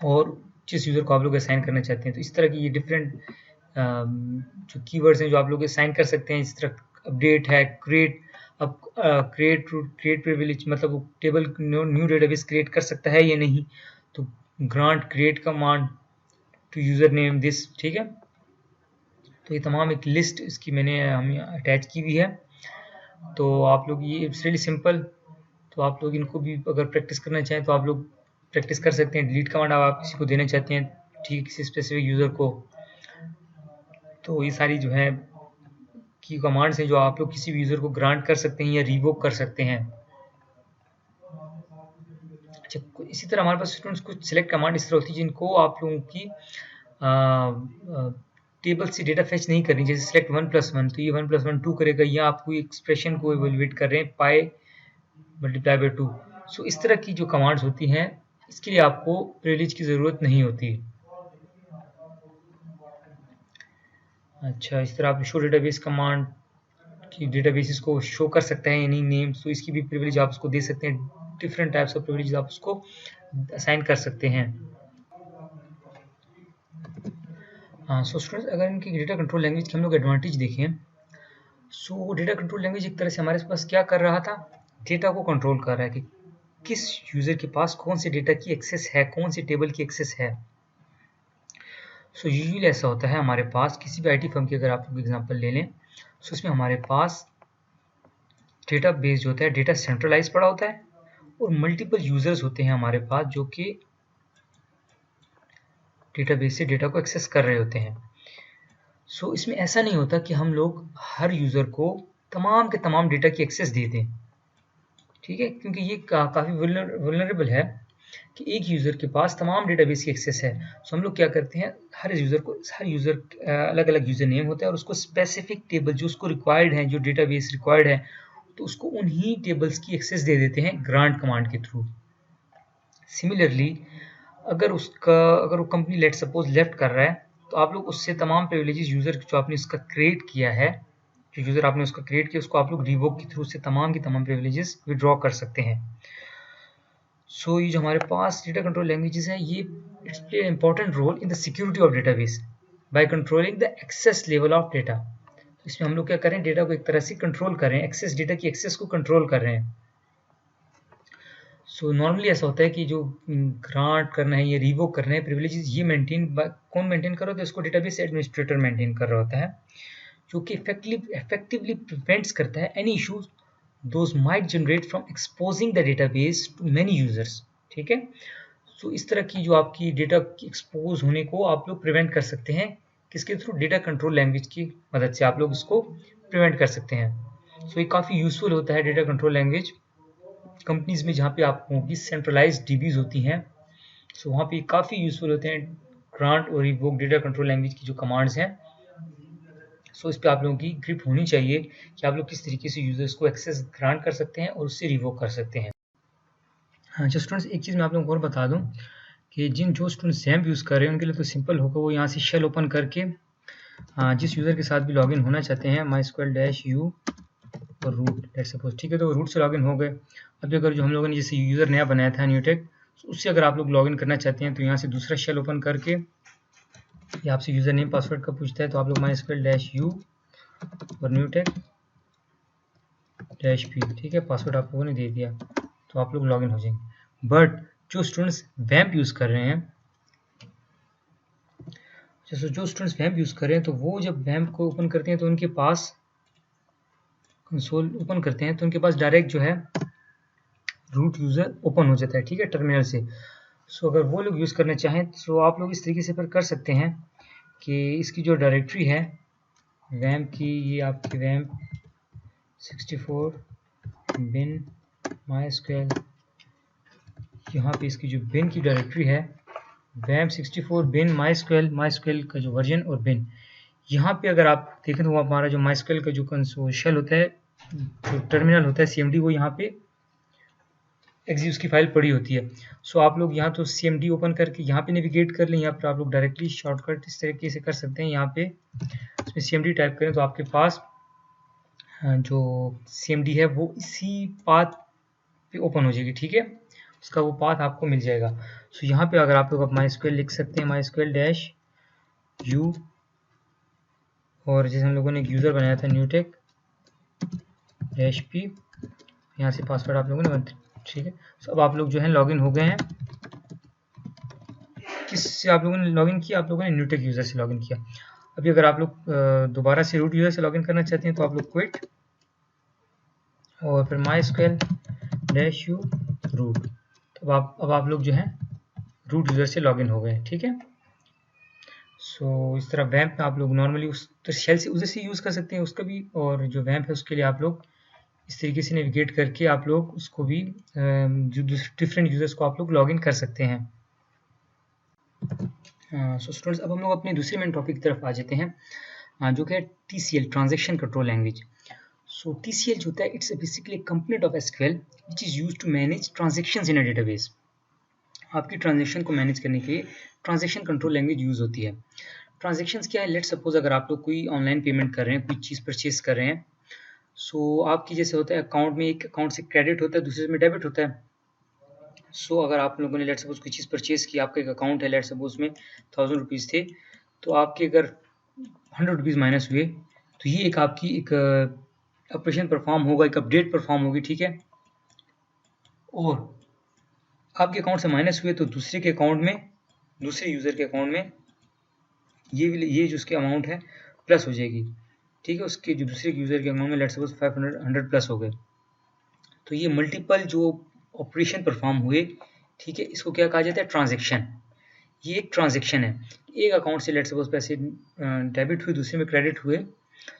और जिस यूज़र को आप लोग असाइन करना चाहते हैं। तो इस तरह की ये डिफरेंट जो कीवर्ड्स हैं जो आप लोग असाइन कर सकते हैं। इस तरह अपडेट है, क्रिएट, अब क्रिएट प्रिविलेज मतलब टेबल न्यू डेटाबेस क्रिएट कर सकता है या नहीं, तो grant create command to user name this, ठीक है। तो ये तमाम एक लिस्ट इसकी मैंने हम अटैच की हुई है। तो आप लोग ये इट्स रियली सिंपल, तो आप लोग इनको भी अगर प्रैक्टिस करना चाहें तो आप लोग प्रैक्टिस कर सकते हैं। डिलीट कमांड आप किसी को देना चाहते हैं, ठीक है, किसी स्पेसिफिक यूज़र को, तो ये सारी जो है की कमांड्स हैं जो आप लोग किसी भी यूज़र को ग्रांट कर सकते हैं या रिवोक कर सकते हैं। अच्छा, इसी तरह हमारे पास स्टूडेंट्स कुछ सिलेक्ट कमांड इस तरह होती है जिनको आप लोगों की टेबल से डेटा फेच नहीं करनी, जैसे सिलेक्ट 1+1, तो ये 1+1 2 करेगा, या आपको एक्सप्रेशन को इवेलुएट कर रहे हैं पाई मल्टीप्लाई बाई 2। सो इस तरह की जो कमांड्स होती हैं इसके लिए आपको प्रिविलेज की ज़रूरत नहीं होती। अच्छा, इस तरह आप शो डेटाबेस कमांड की डेटाबेसेस को शो कर सकते हैं यानी नेम, तो इसकी भी प्रिविलेज आप उसको दे सकते हैं। डिफरेंट टाइप्स ऑफ प्रिविलेज आप उसको असाइन कर सकते हैं। हाँ, सो स्टूडेंट्स अगर इनकी डेटा कंट्रोल लैंग्वेज की हम लोग एडवांटेज देखें, सो डेटा कंट्रोल लैंग्वेज एक तरह से हमारे पास क्या कर रहा था, डेटा को कंट्रोल कर रहा है कि किस यूज़र के पास कौन से डेटा की एक्सेस है, कौन से टेबल की एक्सेस है। सो यूजुअली ऐसा होता है हमारे पास किसी भी IT फर्म की अगर आप लोग एग्जांपल ले लें, सो इसमें हमारे पास डेटा बेस जो होता है डेटा सेंट्रलाइज पड़ा होता है और मल्टीपल यूज़र्स होते हैं हमारे पास जो कि डेटाबेस से डेटा को एक्सेस कर रहे होते हैं। सो इसमें ऐसा नहीं होता कि हम लोग हर यूज़र को तमाम के तमाम डेटा की एक्सेस दे दें, ठीक है, क्योंकि ये काफ़ी वल्नरेबल है कि एक यूज़र के पास तमाम डेटाबेस की एक्सेस है। सो हम लोग क्या करते हैं, हर यूज़र अलग अलग यूज़र नेम होता है और उसको स्पेसिफिक टेबल जो उसको रिक्वायर्ड है, जो डेटाबेस रिक्वायर्ड है, तो उसको उन्हीं टेबल्स की एक्सेस दे देते हैं ग्रांट कमांड के थ्रू। सिमिलरली अगर वो कंपनी लेट सपोज लेफ्ट कर रहा है तो आप लोग उससे तमाम प्रिविलेजेस यूज़र जो आपने उसका क्रिएट किया है, जो यूज़र आपने उसका क्रिएट किया उसको आप लोग रिवोक के थ्रू से तमाम की तमाम प्रिविलेजेस विड्रॉ कर सकते हैं। सो ये जो हमारे पास डेटा कंट्रोल लैंग्वेजेस हैं ये it's play important role in the security of database by controlling the access level of data. तो इसमें हम लोग क्या करें, डेटा को एक तरह से कंट्रोल कर रहे हैं, डेटा की एक्सेस को कंट्रोल कर रहे हैं। सो नॉर्मली ऐसा होता है कि जो ग्रांट करना है या रिवोक करना है प्रिविलेजेस, ये कौन मेंटेन कर रहा होता है, इसको डेटाबेस एडमिनिस्ट्रेटर मेंटेन कर रहा होता है, जो कि effectively prevents करता है any issues those might generate from exposing the database to many users, ठीक है। सो इस तरह की जो आपकी डेटा की एक्सपोज होने को आप लोग प्रिवेंट कर सकते हैं, किसके थ्रू, डेटा कंट्रोल लैंग्वेज की मदद से आप लोग इसको प्रिवेंट कर सकते हैं। सो ये काफ़ी यूजफुल होता है डेटा कंट्रोल लैंग्वेज कंपनीज में जहाँ पे आपको की सेंट्रलाइज्ड डीबीज होती हैं। सो वहाँ पे काफ़ी यूजफुल होते हैं ग्रांट और रिवोक डेटा कंट्रोल लैंग्वेज की जो कमांड्स हैं। सो इस पर आप लोगों की ग्रिप होनी चाहिए कि आप लोग किस तरीके से यूजर्स को एक्सेस ग्रांट कर सकते हैं और उससे रिवोक कर सकते हैं। हाँ जो स्टूडेंट्स, एक चीज़ मैं आप लोगों को और बता दूं कि जो स्टूडेंट्स XAMPP यूज़ कर रहे हैं उनके लिए तो सिंपल होगा, वो यहाँ से शेल ओपन करके जिस यूज़र के साथ भी लॉगिन होना चाहते हैं MySQL-u रूट लेट्स सपोज, ठीक है। तो रूट से लॉगिन हो गए। अभी अगर जो हम लोगों ने जैसे यूज़र नया बनाया था न्यूटेक, उससे अगर आप लोग लॉगिन करना चाहते हैं तो यहाँ से दूसरा शेल ओपन करके ये आपसे यूज़र नेम पासवर्ड का पूछता है, तो आप लोग mysql-u और न्यूटेक -p, ठीक है, पासवर्ड आप लोगों ने दे दिया तो आप लोग लॉगिन हो जाएंगे। बट जो स्टूडेंट्स वैम्प यूज़ कर रहे हैं, जैसे जो स्टूडेंट्स वैम्प यूज़ कर रहे हैं, तो वो जब वैम्प को ओपन करते हैं तो उनके पास कंसोल ओपन करते हैं तो उनके पास डायरेक्ट जो है रूट यूज़र ओपन हो जाता है, ठीक है, टर्मिनल से। सो अगर वो लोग यूज़ करना चाहें तो आप लोग इस तरीके से फिर कर सकते हैं कि इसकी जो डायरेक्टरी है वैम्प की, ये आपकी वैम्प 64 bin mysql, यहाँ पे इसकी जो बिन की डायरेक्टरी है वैम्प 64 bin mysql का जो वर्जन और बिन, यहाँ पे अगर आप देखें तो वो हमारा जो mysql का जो कंसोल शेल होता है, जो टर्मिनल होता है cmd, वो यहाँ पे एक्जी उसकी फाइल पड़ी होती है। सो आप लोग यहाँ तो cmd ओपन करके यहाँ पे नेविगेट कर लें, यहाँ पर आप लोग डायरेक्टली शॉर्टकट इस तरीके से कर सकते हैं। यहाँ पे इसमें cmd टाइप करें तो आपके पास जो cmd है वो इसी पाथ पे ओपन हो जाएगी, ठीक है, उसका वो पाथ आपको मिल जाएगा। सो यहाँ पे अगर आप लोग mysql लिख सकते हैं mysql-u, और जैसे हम लोगों ने एक यूज़र बनाया था न्यूटेक -p, यहाँ से पासवर्ड आप लोगों ने, ठीक है। सो अब आप लोग जो है लॉगिन हो गए हैं। किससे आप लोगों ने लॉगिन किया? आप लोगों ने न्यूटेक यूज़र से लॉगिन किया। अभी अगर आप लोग दोबारा से रूट यूज़र से लॉगिन करना चाहते हैं तो आप लोग क्विट और फिर mysql-u रूट, तो अब आप लोग जो है रूट यूज़र से लॉगिन हो गए, ठीक है। सो इस तरह वैम्प में आप लोग नॉर्मली उस तो शेल से उधर से यूज़ कर सकते हैं उसका भी, और जो वैम्प है उसके लिए आप लोग इस तरीके से नेविगेट करके आप लोग उसको भी जो डिफरेंट यूज़र्स को आप लोग लॉगिन कर सकते हैं। सो स्टूडेंट्स, अब हम लोग अपने दूसरे मेन टॉपिक की तरफ आ जाते हैं, जो कि है TCL, transaction control language. So TCL जो होता है, it's basically component of SQL which is used to manage transactions in a database. आपकी ट्रांजैक्शन को मैनेज करने के लिए ट्रांजैक्शन कंट्रोल लैंग्वेज यूज़ होती है। ट्रांजैक्शंस क्या है? लेट सपोज अगर आप लोग कोई ऑनलाइन पेमेंट कर रहे हैं, कोई चीज़ परचेज कर रहे हैं, सो आपकी जैसे होता है अकाउंट में, एक अकाउंट से क्रेडिट होता है, दूसरे में डेबिट होता है। सो अगर आप लोगों ने लेट सपोज कोई चीज़ परचेज की, आपका एक अकाउंट है, लेट सपोज में 1000 रुपीज़ थे, तो आपके अगर 100 रुपीज़ माइनस हुए तो ये एक आपकी एक ऑपरेशन परफॉर्म होगा, एक अपडेट परफॉर्म होगी, ठीक है। और आपके अकाउंट से माइनस हुए तो दूसरे के अकाउंट में, दूसरे यूज़र के अकाउंट में ये जो उसके अमाउंट है प्लस हो जाएगी, ठीक है। उसके जो दूसरे यूज़र के अकाउंट में लेट सपोज 500 प्लस हो गए, तो ये मल्टीपल जो ऑपरेशन परफॉर्म हुए, ठीक है, इसको क्या कहा जाता है? ट्रांजैक्शन। ये एक ट्रांजैक्शन है। एक अकाउंट से लेट सपोज पैसे डेबिट हुए, दूसरे में क्रेडिट हुए,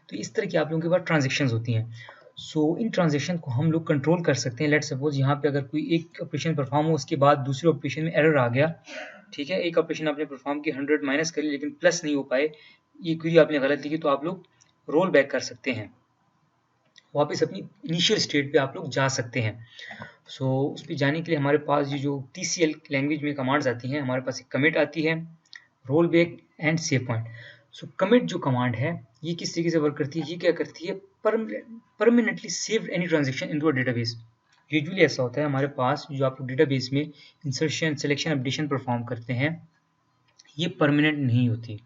तो इस तरह की आप लोगों के पास ट्रांजैक्शंस होती हैं। सो इन ट्रांजैक्शन को हम लोग कंट्रोल कर सकते हैं। लेट सपोज यहाँ पे अगर कोई एक ऑपरेशन परफॉर्म हो, उसके बाद दूसरे ऑपरेशन में एरर आ गया, ठीक है, एक ऑपरेशन आपने परफॉर्म की 100 माइनस करी लेकिन प्लस नहीं हो पाए, ये क्वेरी आपने गलत लिखी, तो आप लोग रोल बैक कर सकते हैं, वापस अपनी इनिशियल स्टेट पे आप लोग जा सकते हैं। सो उस पर जाने के लिए हमारे पास ये जो TCL लैंग्वेज में कमांड्स आती हैं, हमारे पास एक कमिट आती है, role back and save point. So commit जो कमांड है ये किस तरीके से वर्क करती है? ये क्या करती है? Permanently save any transaction into a database. Usually ऐसा होता है हमारे पास, जो आप डेटाबेस में इंसर्शन, सिलेक्शन, अपडेशन परफॉर्म करते हैं, ये परमानेंट नहीं होती।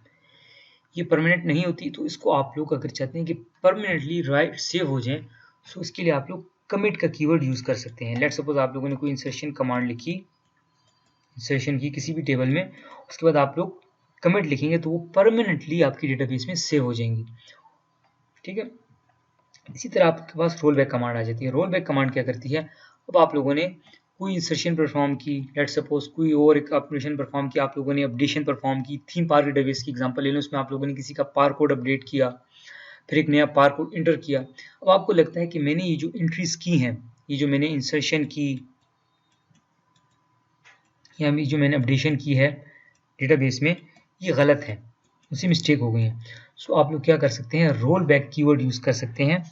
ये परमानेंट नहीं होती, तो इसको आप लोग अगर चाहते हैं कि परमानेंटली राइट सेव हो जाए, सो इसके लिए आप लोग कमिट का कीवर्ड यूज़ कर सकते हैं। लेट सपोज आप लोगों ने कोई इंसर्शन कमांड लिखी, इंसर्शन की किसी भी टेबल में, उसके बाद आप लोग कमिट लिखेंगे तो वो परमानेंटली आपकी डेटाबेस में सेव हो जाएंगी, ठीक है। इसी तरह आपके पास रोल बैक कमांड आ जाती है। रोल बैक कमांड क्या करती है? अब आप लोगों ने कोई इंसर्शन परफॉर्म की, लेट सपोज कोई और एक ऑपरेशन परफॉर्म किया, आप लोगों ने अपडेशन परफॉर्म की, थीम पार्क डेटाबेस की एग्जांपल ले लो, उसमें आप लोगों ने किसी का पार कोड अपडेट किया, फिर एक नया पार कोड इंटर किया। अब आपको लगता है कि मैंने ये जो एंट्रीज की हैं, ये जो मैंने इंसर्शन की या जो मैंने अपडेशन की है डेटाबेस में, ये गलत है, मुझसे मिस्टेक हो गई है। सो आप लोग क्या कर सकते हैं? रोल बैक कीवर्ड यूज़ कर सकते हैं।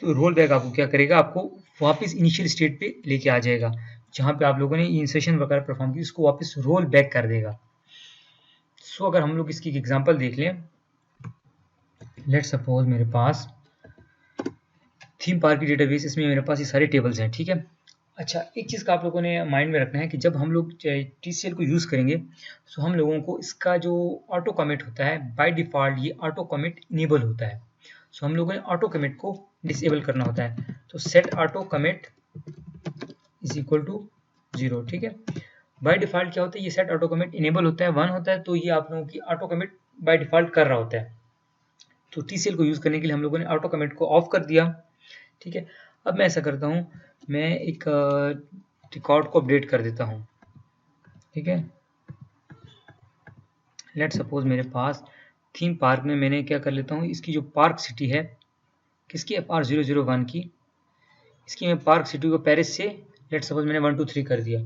तो रोल बैक आपको क्या करेगा? आपको वापस इनिशियल स्टेट पे लेके आ जाएगा, जहाँ पे आप लोगों ने इंसर्शन वगैरह परफॉर्म की, उसको वापस रोल बैक कर देगा। सो अगर हम लोग इसकी एक एग्जांपल देख लें, लेट सपोज मेरे पास थीम पार्क की डेटाबेस, इसमें मेरे पास ये सारे टेबल्स हैं, ठीक है। अच्छा, एक चीज़ का आप लोगों ने माइंड में रखना है कि जब हम लोग TCL को यूज़ करेंगे तो हम लोगों को इसका जो ऑटो कमिट होता है, बाय डिफ़ॉल्ट ये ऑटो कमिट इनेबल होता है। सो हम लोगों ने ऑटो कमिट को डिसेबल करना होता है। तो set auto commit is equal to 0, ठीक है। बाय डिफ़ॉल्ट क्या होता है, ये सेट ऑटो कमिट इनेबल होता है, 1 होता है, तो ये आप लोगों की ऑटो कमिट बाय डिफ़ॉल्ट कर रहा होता है। तो TCL को यूज़ करने के लिए हम लोगों ने ऑटो कमिट को ऑफ कर दिया, ठीक है। अब मैं ऐसा करता हूँ, मैं एक रिकॉर्ड को अपडेट कर देता हूँ, ठीक है। लेट सपोज मेरे पास थीम पार्क में मैंने क्या कर लेता हूँ, इसकी जो पार्क सिटी है, किसकी FR001 की, इसकी मैं पार्क सिटी को पेरिस से लेट सपोज मैंने 1 2 3 कर दिया,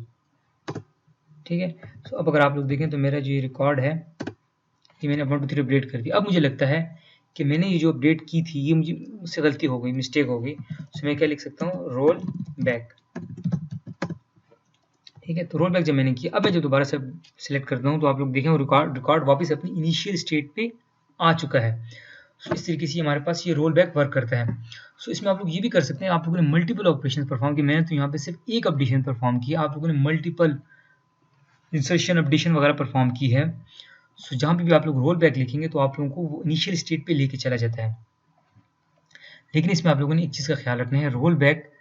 ठीक है। तो अब अगर आप लोग देखें तो मेरा जो ये रिकॉर्ड है ये मैंने 1 2 3 अपडेट कर दिया। अब मुझे लगता है कि मैंने ये जो अपडेट की थी ये मुझसे गलती हो गई, मिस्टेक हो गई। तो मैं क्या लिख सकता हूँ, रोल बैक, ठीक है। तो रोल बैक जब मैंने किया, अब मैं जब दोबारा से सिलेक्ट करता हूँ तो आप लोग देखें वो रिकॉर्ड वापस अपनी इनिशियल स्टेट पे आ चुका है। सो इस तरीके से हमारे पास ये रोल बैक वर्क करता है। सो इसमें आप लोग ये भी कर सकते हैं, आप लोगों ने मल्टीपल ऑपरेशन परफॉर्म किए, मैंने तो यहाँ पे सिर्फ एक अपडेशन परफॉर्म किया, आप लोगों ने मल्टीपल इंसर्शन अपडेशन वगैरह परफॉर्म की है। सो जहाँ पे भी आप लोग रोल बैक लिखेंगे तो आप लोगों को वो इनिशियल स्टेट पे लेके चला जाता है। लेकिन इसमें आप लोगों ने एक चीज़ का ख्याल रखना है, रोल बैक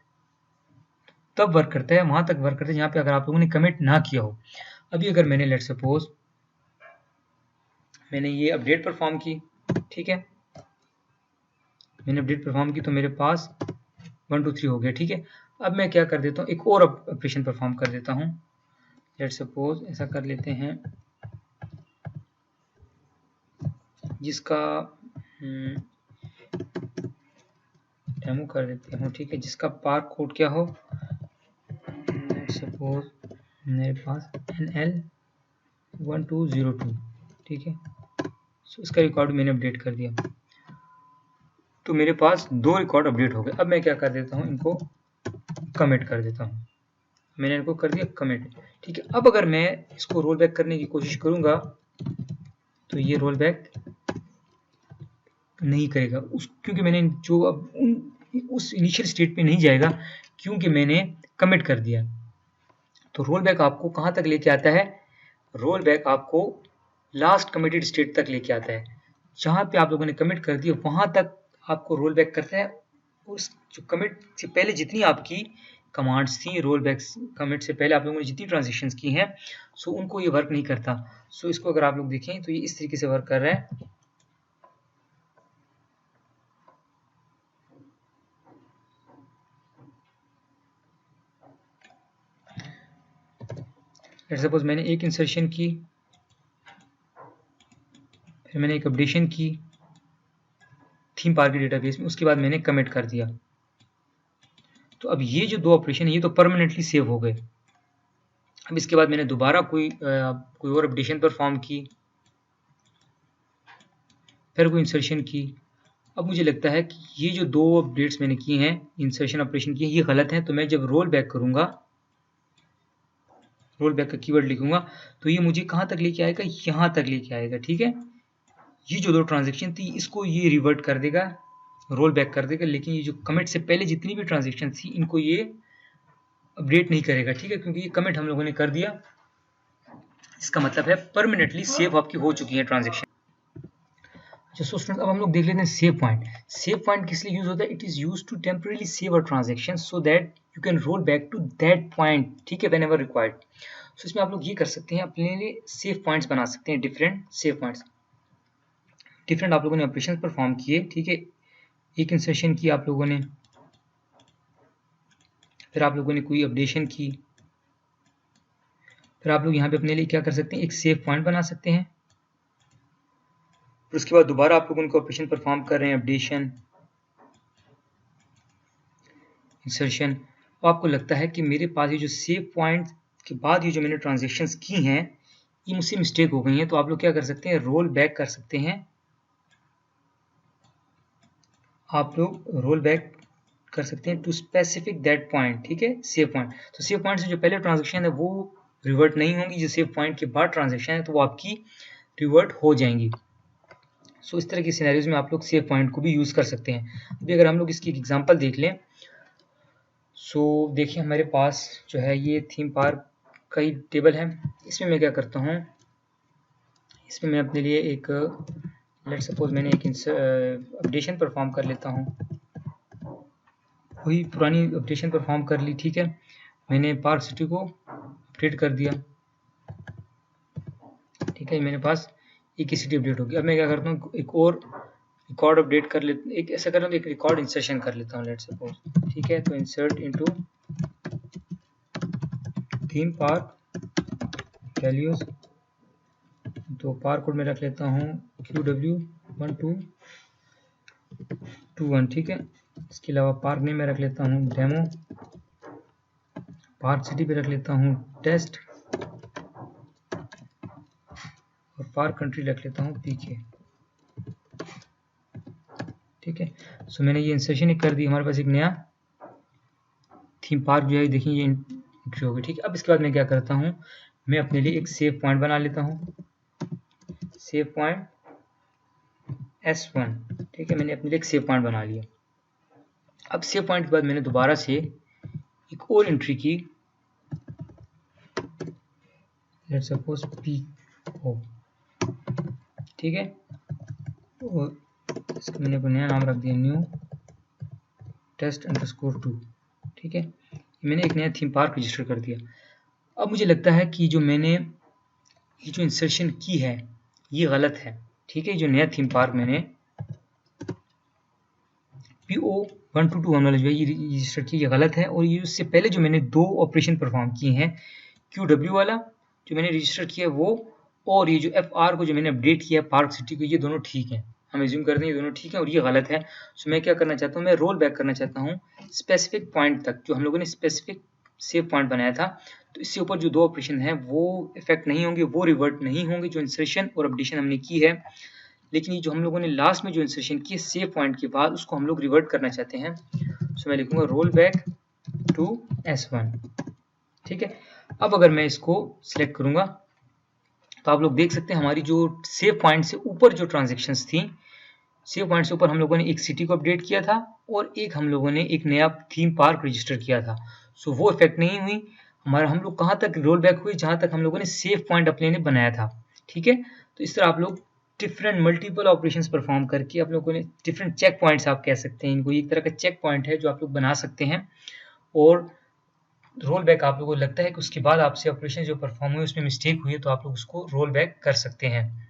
तब वर्क करता है, वहां तक वर्क करता है जहाँ पे अगर आप लोगों ने कमिट ना किया हो। अभी अगर मैंने लेट सपोज मैंने ये अपडेट परफॉर्म की, ठीक है, मैंने अपडेट परफॉर्म की तो मेरे पास 1 2 3 हो गया, ठीक है। अब मैं क्या कर देता हूँ, एक और ऑपरेशन परफॉर्म कर देता हूँ। लेट सपोज ऐसा कर लेते हैं जिसका डेमो कर देते हैं, ठीक है, जिसका पार्क कोड क्या हो, लेट सपोज मेरे पास NL1202, ठीक है। सो इसका रिकॉर्ड मैंने अपडेट कर दिया, तो मेरे पास 2 रिकॉर्ड अपडेट हो गए। अब मैं क्या कर देता हूँ, इनको कमिट कर देता हूँ, मैंने इनको कर दिया कमिट, ठीक है। अब अगर मैं इसको रोल बैक करने की कोशिश करूंगा तो ये रोल बैक नहीं करेगा, क्योंकि मैंने जो अब उस इनिशियल स्टेट पे नहीं जाएगा क्योंकि मैंने कमिट कर दिया। तो रोल बैक आपको कहाँ तक लेके आता है, रोल बैक आपको लास्ट कमिटेड स्टेट तक लेके आता है, जहाँ पे आप लोगों ने कमिट कर दिया वहां तक आपको रोल बैक करता है। उस जो कमिट से पहले जितनी आपकी कमांड्स थी, रोल बैक कमिट से पहले आप लोगों ने जितनी ट्रांजेक्शन्स की हैं, सो उनको ये वर्क नहीं करता। सो इसको अगर आप लोग देखें तो ये इस तरीके से वर्क कर रहा है। लेट्स सपोज मैंने एक इंसर्शन की, फिर मैंने एक अपडेशन की थीम पार्क के डेटाबेस में, उसके बाद मैंने कमिट कर दिया। तो अब ये जो 2 ऑपरेशन है ये तो परमानेंटली सेव हो गए। अब इसके बाद मैंने दोबारा कोई और अपडेशन परफॉर्म की, फिर कोई इंसर्शन की। अब मुझे लगता है कि ये जो 2 अपडेट्स मैंने की हैं, इंसर्शन ऑपरेशन की, ये गलत हैं। तो मैं जब रोल बैक करूंगा, रोल बैक का कीवर्ड लिखूंगा, तो ये मुझे कहाँ तक लेके आएगा, यहाँ तक लेके आएगा, ठीक है। ये जो 2 ट्रांजेक्शन थी इसको ये रिवर्ट कर देगा, रोल बैक कर देगा, लेकिन ये जो कमिट से पहले जितनी भी ट्रांजेक्शन थी इनको ये अपडेट नहीं करेगा, ठीक है, क्योंकि ये कमिट हम लोगों ने कर दिया। इसका मतलब है परमानेंटली सेव आपकी हो चुकी है ट्रांजेक्शन। अच्छा सो स्टूडेंट्स, अब हम लोग देख लेते हैं सेव पॉइंट। सेव पॉइंट किस लिए यूज होता है, it is use to temporarily save a transaction so that you can roll back to that point, ठीक है, व्हेनेवर रिक्वायर्ड। सो इसमें आप लोग ये कर सकते हैं, अपने लिए सेव पॉइंट्स बना सकते हैं, डिफरेंट सेव पॉइंट्स, डिफरेंट आप लोगों ने ऑपरेशन परफॉर्म किए, ठीक है। एक इंसर्शन की आप लोगों ने, फिर आप लोगों ने कोई अपडेशन की, फिर आप लोग यहाँ पे अपने लिए क्या कर सकते हैं, एक सेव पॉइंट बना सकते हैं। फिर उसके बाद दोबारा आप लोग उनको ऑपरेशन परफॉर्म कर रहे हैं, अपडेशन, इंसर्शन। और आपको लगता है कि मेरे पास ये जो सेव पॉइंट के बाद ये जो मैंने ट्रांजेक्शन्स की हैं ये मुझसे मिस्टेक हो गई हैं, तो आप लोग क्या कर सकते हैं, रोल बैक कर सकते हैं। आप लोग रोल बैक कर सकते हैं टू स्पेसिफिक दैट पॉइंट, ठीक है, सेव पॉइंट। तो सेव पॉइंट से जो पहले ट्रांजेक्शन है वो रिवर्ट नहीं होंगी, जो सेव पॉइंट के बाद ट्रांजेक्शन है तो वो आपकी रिवर्ट हो जाएंगी। सो इस तरह की सिनेरियोज में आप लोग सेव पॉइंट को भी यूज़ कर सकते हैं। अभी अगर हम लोग इसकी एक एग्जांपल देख लें, सो देखिए हमारे पास जो है ये थीम पार्क का ही टेबल है। इसमें मैं क्या करता हूँ, इसमें मैं अपने लिए एक लेट सपोज मैंने एक अपडेशन परफॉर्म कर लेता हूँ, वही पुरानी अपडेशन परफॉर्म कर ली, ठीक है। मैंने पार्क सिटी को अपडेट कर दिया, ठीक है, मेरे पास एक ही सिटी अपडेट होगी। अब मैं क्या करता हूँ, एक और रिकॉर्ड अपडेट कर लेता, एक ऐसा कर रहा हूँ, एक रिकॉर्ड इंसर्शन कर लेता हूँ लेट सपोज, ठीक है। तो insert into theme park values, तो पार्क कोड में रख लेता हूँ QW1221, ठीक है। इसके अलावा पार्क नेम में रख लेता हूँ डेमो, पार्क सिटी पे रख लेता हूँ टेस्ट, और पार्क कंट्री रख लेता हूँ PK, ठीक है। सो मैंने ये इंसर्शन कर दी, हमारे पास एक नया थीम पार्क जो है देखिए ये एंट्री होगी, ठीक है। अब इसके बाद मैं क्या करता हूँ, मैं अपने लिए एक सेव पॉइंट बना लेता हूँ, सेव पॉइंट S1, ठीक है। मैंने अपने लिए एक सेव पॉइंट बना लिया। अब सेव पॉइंट के बाद मैंने दोबारा से एक और एंट्री की, लेट्स सपोज PO, ठीक है। और इसका मैंने अपना नया नाम रख दिया न्यू टेस्ट अंडरस्कोर 2, ठीक है। मैंने एक नया थीम पार्क रजिस्टर कर दिया। अब मुझे लगता है कि जो मैंने ये जो इंसर्शन की है ये गलत है, ठीक है। जो नया थीम पार्क मैंने PO1221 वाला जो है ये रजिस्टर किया, ये गलत है। और ये उससे पहले जो मैंने दो ऑपरेशन परफॉर्म किए हैं, QW वाला जो मैंने रजिस्टर किया वो, और ये जो FR को जो मैंने अपडेट किया पार्क सिटी को, ये दोनों ठीक है। हम एज्यूम करते हैं ये दोनों ठीक है और ये गलत है। सो मैं क्या करना चाहता हूँ, मैं रोल बैक करना चाहता हूँ स्पेसिफिक पॉइंट तक, जो हम लोगों ने स्पेसिफिक सेव पॉइंट बनाया था। तो इससे ऊपर जो दो ऑपरेशन है वो इफेक्ट नहीं होंगे, वो रिवर्ट नहीं होंगे, जो इंसर्शन और अपडेशन हमने की है। लेकिन ये जो हम लोगों ने लास्ट में जो इंसर्शन की है सेव पॉइंट के बाद, उसको हम लोग रिवर्ट करना चाहते हैं। सो मैं लिखूंगा रोल बैक टू S1, ठीक है। अब अगर मैं इसको सिलेक्ट करूंगा तो आप लोग देख सकते हैं हमारी जो सेव पॉइंट से ऊपर जो ट्रांजेक्शन्स थी, सेव पॉइंट से ऊपर हम लोगों ने एक सिटी को अपडेट किया था और एक हम लोगों ने एक नया थीम पार्क रजिस्टर किया था। सो वो इफेक्ट नहीं हुई हमारा, हम लोग कहाँ तक रोल बैक हुए, जहाँ तक हम लोगों ने सेव पॉइंट अपने ने बनाया था, ठीक है। तो इस तरह आप लोग डिफरेंट मल्टीपल ऑपरेशंस परफॉर्म करके आप लोगों ने डिफरेंट चेक पॉइंट्स आप कह सकते हैं इनको, एक तरह का चेक पॉइंट है जो आप लोग बना सकते हैं। और रोल बैक आप लोगों को लगता है कि उसके बाद आपसे ऑपरेशन जो परफॉर्म हुए उसमें मिस्टेक हुई है तो आप लोग उसको रोल बैक कर सकते हैं।